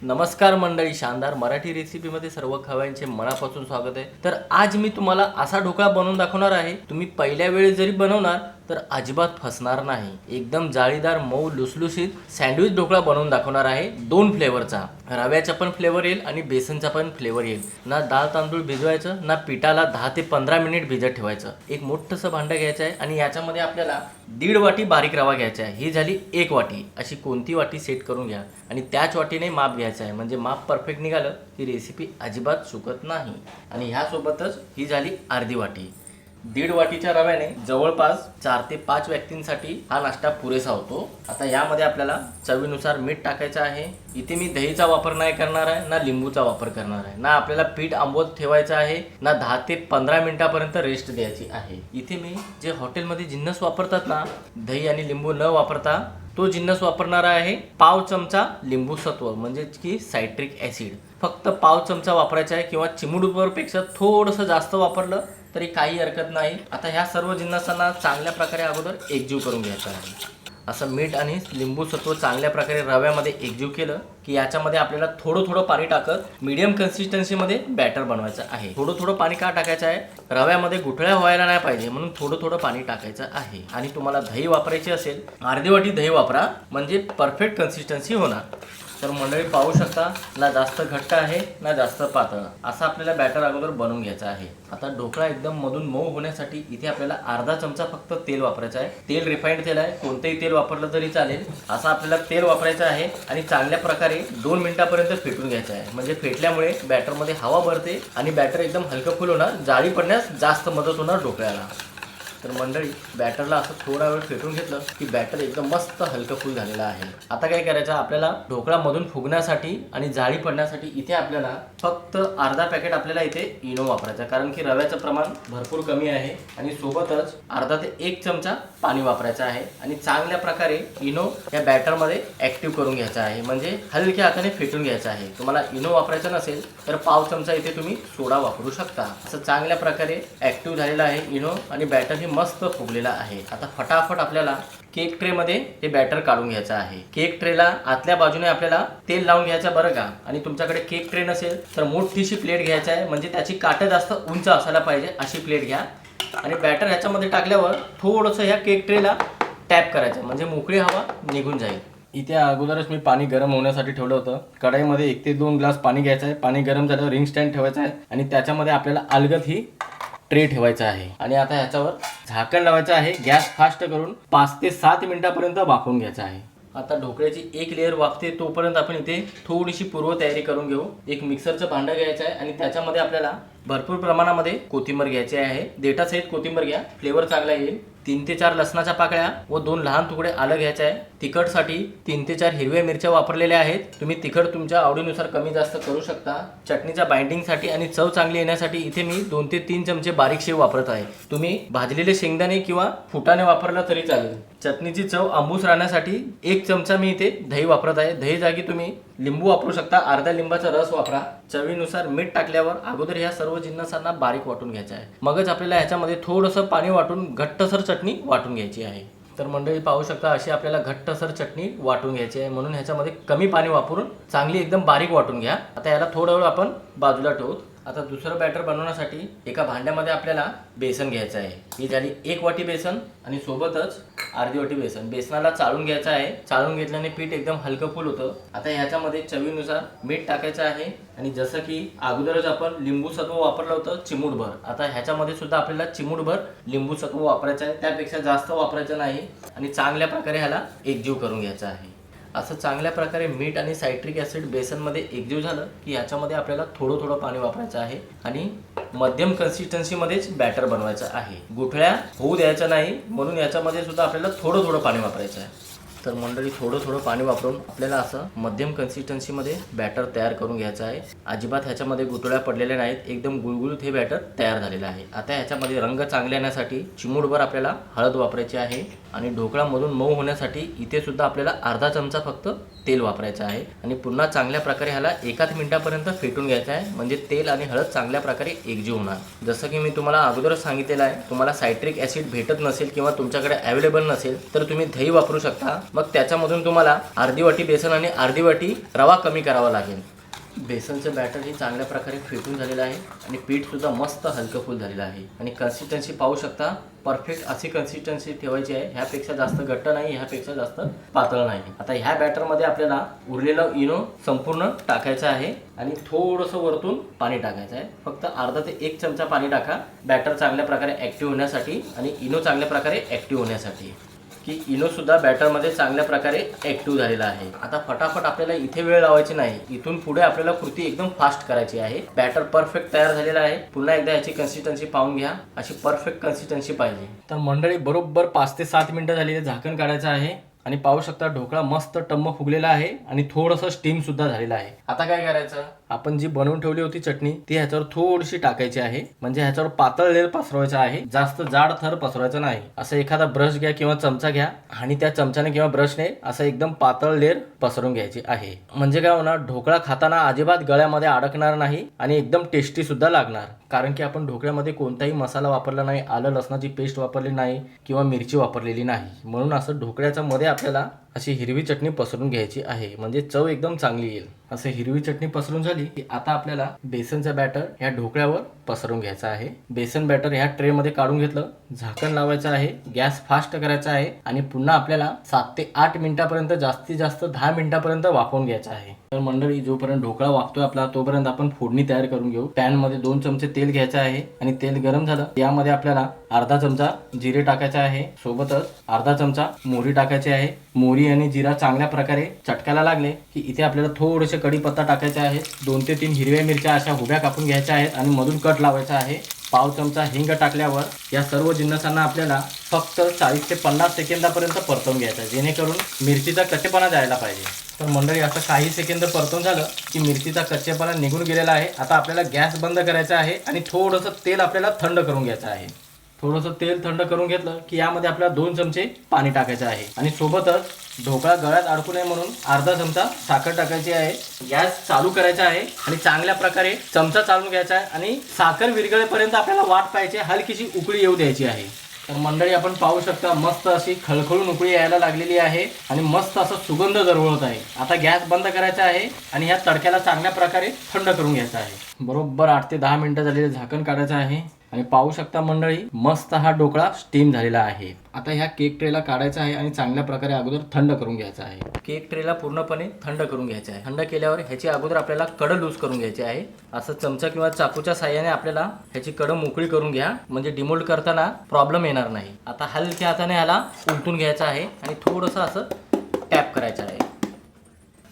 नमस्कार मंडळी, शानदार मराठी रेसिपीमध्ये सर्व खवयांचे मनापासून स्वागत आहे। तर आज मी तुम्हाला असा ढोकळा बनवून दाखवणार आहे, तुम्ही पहिल्या वेळेस जरी बनवणार तर अजिबात फसणार नाही। एकदम जाळीदार मऊ लुसलुसीत सँडविच ढोकळा बनवून दाखवणार आहे। दोन फ्लेवरचा, रव्याचा पण फ्लेवर येईल आणि बेसनचा पण फ्लेवर येईल। ना डाळ तांदूळ भिजवायचं ना पिठाला 10 ते 15 मिनिट भिजत ठेवायचं। एक मोठंसं भांडं घ्यायचं आहे आणि याच्यामध्ये आपल्याला 1.5 वाटी बारीक रवा घ्यायचा आहे। ही झाली 1 वाटी। अशी कोणती वाटी सेट करून घ्या आणि त्याच वाटीने माप घ्यायचं आहे, म्हणजे माप परफेक्ट निघालं की रेसिपी अजिबात चुकत नाही। आणि ह्यासोबतच ही झाली अर्धी वाटी। 1.5 वाटीच्या रव्याने जवळपास 4 ते 5 व्यक्तींसाठी हा नाश्ता पुरेसा होतो। आता यामध्ये आपल्याला चवीनुसार मीठ टाकायचं आहे। इथे मी दहीचा वापर नाही करणार आहे, ना लिंबूचा वापर करणार आहे, ना आपल्याला पीठ आंबवत ठेवायचं आहे, ना 10 ते 15 मिनिटापर्यंत रेस्ट द्यायची आहे। इथे मी जे हॉटेलमध्ये जिन्नस वापरतात ना, दही आणि लिंबू न वापरता तो जिन्नस वापरणार आहे। पाव चमचा लिंबू सत्व म्हणजे की सायट्रिक ॲसिड, फक्त पाव चमचा वापरायचा आहे, किंवा चिमूटभरपेक्षा थोडंसं जास्त वापरलं तरी काही हरकत नाही। आता ह्या सर्व जिन्नसांना चांगल्या प्रकारे अगोदर एकजीव करून घ्यायचं आहे। असं मीठ आणि लिंबू सत्व चांगल्या प्रकारे रव्यामध्ये एकजीव केलं की याच्यामध्ये आपल्याला थोडं थोडं पाणी टाकत मीडियम कन्सिस्टन्सीमध्ये बॅटर बनवायचं आहे। थोडं थोडं पाणी का टाकायचं आहे, रव्यामध्ये गुठळ्या व्हायला नाही पाहिजे म्हणून थोडं थोडं पाणी टाकायचं आहे। आणि तुम्हाला दही वापरायची असेल, अर्धी वाटी दही वापरा, म्हणजे परफेक्ट कन्सिस्टन्सी होणार। तर मंडळी पाहू शकता, ना जास्त घट्ट आहे ना जास्त पातळ, असं आपल्याला बॅटर अगोदर बनवून घ्यायचं आहे। आता ढोकळा एकदम मधून मऊ होण्यासाठी इथे आपल्याला अर्धा चमचा फक्त तेल वापरायचं आहे। तेल रिफाइंड तेल आहे, कोणतेही तेल वापरलं तरी चालेल। असं आपल्याला तेल वापरायचं आहे आणि चांगल्या प्रकारे 2 मिनिटापर्यंत फेटून घ्यायचं आहे, म्हणजे फेटल्यामुळे बॅटरमध्ये हवा भरते आणि बॅटर एकदम हलकं फुल होणार, जाळी पडण्यास जास्त मदत होणार ढोकळ्याला। तर मंडळी बॅटरला असं थोडा वेळ फेटून घेतलं की बॅटर एकदम मस्त हलकं फुल झालेलं आहे। आता काय करायचं, आपल्याला ढोकळा मधून फुगण्यासाठी आणि जाळी पडण्यासाठी इथे आपल्याला फक्त अर्धा पॅकेट आपल्याला इथे इनो वापरायचा, कारण की रव्याचं प्रमाण भरपूर कमी आहे। आणि सोबतच अर्धा ते 1 चमचा पाणी वापरायचं आहे आणि चांगल्या प्रकारे इनो या बॅटरमध्ये ॲक्टिव्ह करून घ्यायचा आहे, म्हणजे हलक्या हाताने फेटून घ्यायचं आहे। तुम्हाला इनो वापरायचा नसेल तर पाव चमचा इथे तुम्ही सोडा वापरू शकता। असं चांगल्या प्रकारे ॲक्टिव्ह झालेलं आहे इनो आणि बॅटर ही मस्त फुगलेला आहे। आता फटाफट आपल्याला केक ट्रे मध्ये हे बॅटर काढून घ्यायचं आहे। केक ट्रेला आतल्या बाजूने आपल्याला तेल लावून घ्यायचं बरं का। आणि तुमच्याकडे केक ट्रे नसेल तर मोठीशी प्लेट घ्यायची आहे, म्हणजे त्याची काठं जास्त उंच असायला पाहिजे, अशी प्लेट घ्या। आणि बॅटर ह्याच्यामध्ये टाकल्यावर थोडंसं ह्या केक ट्रेला टॅप करायचं, म्हणजे मोकळी हवा निघून जाईल। इथे अगोदरच मी पाणी गरम होण्यासाठी ठेवलं होतं। कढईमध्ये 1 ते 2 ग्लास पाणी घ्यायचं आहे। पाणी गरम झाल्यावर रिंग स्टँड ठेवायचं आहे आणि त्याच्यामध्ये आपल्याला अलगद ही ट्रे ठेवायचा आहे। आणि आता ह्याच्यावर झाकण लावायचं आहे, गॅस फास्ट करून 5 ते 7 मिनिटापर्यंत वाफवून घ्यायचं आहे। आता ढोकळ्याची एक लेअर वाफते तोपर्यंत आपण इथे थोडीशी पूर्वतयारी करून घेऊ। एक मिक्सरचं भांडं घ्यायचं आहे आणि त्याच्यामध्ये आपल्याला भरपूर प्रमाणामध्ये कोथिंबीर घ्यायची आहे। देठासहित कोथिंबीर घ्या, फ्लेवर चांगला येईल। 3 ते 4 लसणाच्या पाकळ्या व 2 लहान तुकडे आलं घ्यायचं आहे। तिखटसाठी 3 ते 4 हिरव्या मिरच्या वापरलेल्या आहेत। तुम्ही तिखट तुमच्या आवडीनुसार कमी जास्त करू शकता। चटणीच्या बाइंडिंगसाठी आणि चव चांगली येण्यासाठी इथे मी 2 ते 3 चमचे बारीक शेव वापरत आहे। तुम्ही भाजलेले शेंगदाणे किंवा फुटाणे वापरला तरी चालेल। चटणीची चव आंबूस राहण्यासाठी 1 चमचा मी इथे दही वापरत आहे। दही जागी तुम्ही लिंबू वापरू शकता, अर्धा लिंबाचा रस वापरा। चवीनुसार मीठ टाकल्यावर अगोदर ह्या सर्व जिन्नसांना बारीक वाटून घ्यायचं आहे, मगच आपल्याला ह्याच्यामध्ये थोडंसं पाणी वाटून घट्टसर चटणी वाटून घ्यायची आहे। तर मंडळी पाहू शकता, अशी आपल्याला घट्टसर चटणी वाटून घ्यायची आहे, म्हणून ह्याच्यामध्ये कमी पाणी वापरून चांगली एकदम बारीक वाटून घ्या। आता याला थोडा वेळ आपण बाजूला ठेवू। आता दुसरं बॅटर बनवण्यासाठी एका भांड्यामध्ये आपल्याला बेसन घ्यायचं आहे। ही झाली 1 वाटी बेसन आणि सोबतच अर्धी वाटी बेसन। बेसनाला चाळून घ्यायचं आहे, चाळून घेतल्याने पीठ एकदम हलकं फुल होतं। आता ह्याच्यामध्ये चवीनुसार मीठ टाकायचं आहे आणि जसं की अगोदरच आपण लिंबू सत्व वापरलं होतं चिमूटभर, आता ह्याच्यामध्ये सुद्धा आपल्याला चिमूटभर लिंबू सत्व वापरायचं आहे, त्यापेक्षा जास्त वापरायचं नाही। आणि चांगल्या प्रकारे ह्याला एकजीव करून घ्यायचं आहे। असं चांगल्या प्रकारे मीठ आणि सायट्रिक ॲसिड बेसनमध्ये एकजीव झालं की ह्याच्यामध्ये आपल्याला थोडं थोडं पाणी वापरायचं आहे आणि मध्यम कन्सिस्टन्सीमध्येच बॅटर बनवायचं आहे। गुठळ्या होऊ द्यायच्या नाही, म्हणून याच्यामध्ये सुद्धा आपल्याला थोडं थोडं पाणी वापरायचं आहे। तर मंडळी थोडं थोडं पाणी वापरून आपल्याला असं मध्यम कन्सिस्टन्सीमध्ये बॅटर तयार करून घ्यायचं आहे। अजिबात ह्याच्यामध्ये गुठळ्या पडलेल्या नाहीत, एकदम गुळगुळीत हे बॅटर तयार झालेलं आहे। आता ह्याच्यामध्ये रंग चांगले येण्यासाठी चिमूटभर आपल्याला हळद वापरायची आहे आणि ढोकळामधून मऊ होण्यासाठी इथे सुद्धा आपल्याला अर्धा चमचा फक्त तेल वापरायचं आहे आणि पुन्हा चांगल्या प्रकारे ह्याला 1 मिनिटापर्यंत फेटून घ्यायचं आहे, म्हणजे तेल आणि हळद चांगल्या प्रकारे एकजीव होणार। जसं की मी तुम्हाला अगोदरच सांगितलेलं आहे, तुम्हाला सायट्रिक ॲसिड भेटत नसेल किंवा तुमच्याकडे अवेलेबल नसेल तर तुम्ही दही वापरू शकता। मग त्याच्यामधून तुम्हाला अर्धी वाटी बेसन आणि अर्धी वाटी रवा कमी करावा लागेल। बेसनचं बॅटर हे चांगल्या प्रकारे फेटून झालेलं आहे आणि पीठसुद्धा मस्त हलकंफुल झालेलं आहे आणि कन्सिस्टन्सी पाहू शकता, परफेक्ट अशी कन्सिस्टन्सी ठेवायची आहे। ह्यापेक्षा जास्त घट्ट नाही, ह्यापेक्षा जास्त पातळ नाही। आता ह्या बॅटरमध्ये आपल्याला उरलेलं इनो संपूर्ण टाकायचं आहे आणि थोडंसं वरतून पाणी टाकायचं आहे। फक्त अर्धा ते 1 चमचा पाणी टाका, बॅटर चांगल्या प्रकारे ॲक्टिव्ह होण्यासाठी आणि इनो चांगल्या प्रकारे ॲक्टिव्ह होण्यासाठी की इनो सुद्धा बॅटरमध्ये चांगल्या प्रकारे ॲक्टिव्ह झालेला आहे। आता फटाफट आपल्याला इथे वेळ लावायची नाही, इथून पुढे आपल्याला कृती एकदम फास्ट करायची आहे। बॅटर परफेक्ट तयार झालेला आहे। पुन्हा एकदा याची कन्सिस्टन्सी पाहून घ्या, अशी परफेक्ट कन्सिस्टन्सी पाहिजे। तर मंडळी बरोबर 5 ते 7 मिनिटं झालेली, झाकण काढायचं आहे आणि पाहू शकता ढोकळा मस्त टम्म फुगलेला आहे आणि थोडंसं स्टीम सुद्धा झालेला आहे। आता काय करायचं, आपण जी बनवून ठेवली होती चटणी ती ह्याच्यावर थोडीशी टाकायची आहे, म्हणजे ह्याच्यावर पातळ लेयर पसरवायचा आहे, जास्त जाड थर पसरवायचा नाही। असं एखादा ब्रश घ्या किंवा चमचा घ्या आणि त्या चमच्याने किंवा ब्रशने असं एकदम पातळ लेयर पसरवून घ्यायची आहे, म्हणजे काय होणार, ढोकळा खाताना अजिबात गळ्यामध्ये अडकणार नाही आणि एकदम टेस्टी सुद्धा लागणार। कारण की आपण ढोकळ्यामध्ये कोणताही मसाला वापरला नाही, आलं लसणाची पेस्ट वापरली नाही किंवा मिरची वापरलेली नाही, म्हणून असं ढोकळ्याच्या मध्ये आपल्याला अशी हिरवी चटणी पसरून घ्यायची आहे, म्हणजे चव एकदम चांगली येईल। असं हिरवी चटणी पसरून झाली की आता आपल्याला बेसनचं बॅटर ह्या ढोकळ्यावर पसरून घ्यायचं आहे। बेसन बॅटर ह्या ट्रे मध्ये काढून घेतलं, झाकण लावायचं आहे, गॅस फास्ट करायचा आहे आणि पुन्हा आपल्याला 7 ते 8 मिनिटापर्यंत, जास्तीत जास्त 10 मिनिटापर्यंत वाफवून घ्यायचं आहे। तर मंडळी जोपर्यंत ढोकळा वाफतोय आपला तोपर्यंत आपण फोडणी तयार करून घेऊ। पॅन मध्ये 2 चमचे तेल घ्यायचं आहे आणि तेल गरम झालं यामध्ये आपल्याला अर्धा चमचा जिरे टाकायचे आहे, सोबतच अर्धा चमचा मोहरी टाकायची आहे। मोहरी आणि जिरा चांगल्या प्रकारे चटकायला लागले की इथे आपल्याला थोडेसे कढीपत्ता टाकायचे आहे, 2 ते 3 हिरव्या मिरच्या अशा उभ्या कापून घ्यायच्या आहेत आणि मधून कट लावायचा आहे। पाव चमचा हिंग टाकल्यावर या सर्व जिन्नसांना आपल्याला फक्त 40 ते 50 सेकंदापर्यंत परतवून घ्यायचं, जेणेकरून मिरचीचा कच्चेपणा जायला पाहिजे। तर मंडळी असं काही सेकंद परतवून झालं की मिरचीचा कच्चेपणा निघून गेलेला आहे। आता आपल्याला गॅस बंद करायचा आहे आणि थोडंसं तेल आपल्याला थंड करून घ्यायचं आहे। थोडंसं तेल थंड करून घेतलं की यामध्ये आपल्याला 2 चमचे पाणी टाकायचं आहे आणि सोबतच ढोकळा गळ्यात अडकू नये म्हणून अर्धा चमचा साखर टाकायची आहे। गॅस चालू करायचा आहे आणि चांगल्या प्रकारे चमचा चालून घ्यायचा आहे आणि साखर विरघळेपर्यंत आपल्याला वाट पाहायची, हलकीशी उकळी येऊ द्यायची आहे। तर मंडळी आपण पाहू शकता मस्त अशी खळखळून उकळी यायला लागलेली आहे आणि मस्त असा सुगंध दरवळत आहे। आता गॅस बंद करायचा आहे आणि ह्या तडक्याला चांगल्या प्रकारे थंड करून घ्यायचा आहे। बरोबर 8 ते 10 मिनिटं झालेले, झाकण काढायचं आहे आणि पाहू शकता मंडळी मस्त हा ढोकळा स्टीम झालेला आहे। आता ह्या केक ट्रेला काढायचा आहे आणि चांगल्या प्रकारे अगोदर थंड करून घ्यायचा आहे। केक ट्रेला पूर्णपणे थंड करून घ्यायचा आहे। थंड केल्यावर ह्याची अगोदर आपल्याला कडं लूज करून घ्यायची आहे। असं चमचा किंवा चाकूच्या साहाय्याने आपल्याला ह्याची कडं मोकळी करून घ्या, म्हणजे डिमोल्ड करताना प्रॉब्लेम येणार नाही। आता हलक्या हाताने ह्याला उलटून घ्यायचं आहे आणि थोडंसं असं टॅप करायचं आहे।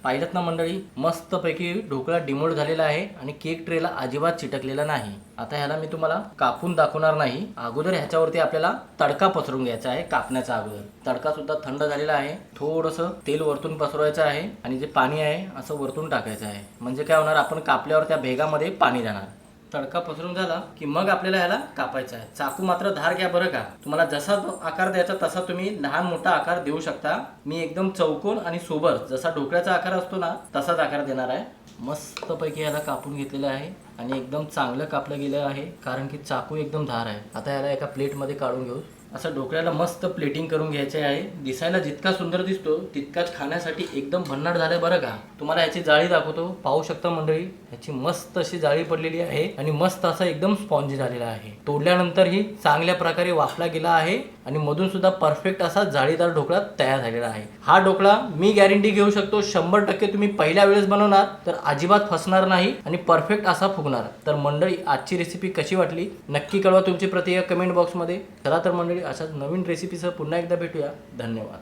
पाहिलं ना मंडळी, मस्तपैकी ढोकळा डिमोल्ड झालेला आहे आणि केक ट्रेला अजिबात चिटकलेला नाही। आता ह्याला मी तुम्हाला कापून दाखवणार नाही, अगोदर ह्याच्यावरती आपल्याला तडका पसरून घ्यायचा आहे। कापण्याचा अगोदर तडका सुद्धा थंड झालेला आहे, थोडंसं तेल वरतून पसरवायचं आहे आणि जे पाणी आहे असं वरतून टाकायचं आहे, म्हणजे काय होणार, आपण कापल्यावर त्या भेगामध्ये पाणी जाणार। तडका पसरून झाला की मग आपल्याला ह्याला कापायचं आहे। चाकू मात्र धार घ्या बरं का, तुम्हाला जसा आकार द्यायचा तसा तुम्ही लहान मोठा आकार देऊ शकता। मी एकदम चौकोन आणि सोबर जसा ढोकळ्याचा आकार असतो ना तसाच आकार देणार आहे। मस्तपैकी ह्याला कापून घेतलेलं आहे आणि एकदम चांगलं कापलं गेलं आहे, कारण की चाकू एकदम धार आहे। आता ह्याला एका प्लेटमध्ये काढून घेऊ। असं ढोकळ्याला मस्त प्लेटिंग करून घ्यायचे आहे। दिसायला जितका सुंदर दिसतो तितकाच खाण्यासाठी एकदम भन्नाट झालं बरं का। तुम्हाला याची जाळी दाखवतो, पाहू शकता मंडळी, याची मस्त अशी जाळी पडलेली आहे आणि मस्त असा एकदम स्पॉन्जी झालेला आहे। तोडल्यानंतर ही चांगल्या प्रकारे वाफला गेला आहे आणि मधून सुद्धा परफेक्ट असा जाळीदार ढोकळा तयार झालेला आहे। हा ढोकळा मी गॅरंटी घेऊ शकतो 100% तुम्ही पहिल्या वेळेस बनवणार तर अजिबात फसणार नाही आणि परफेक्ट असा फुगणार। तर मंडळी आजची रेसिपी कशी वाटली नक्की कळवा तुमची प्रतिक्रिया कमेंट बॉक्समध्ये। चला तर मंडळी अशाच नवीन रेसिपीसह पुन्हा एकदा भेटूया। धन्यवाद।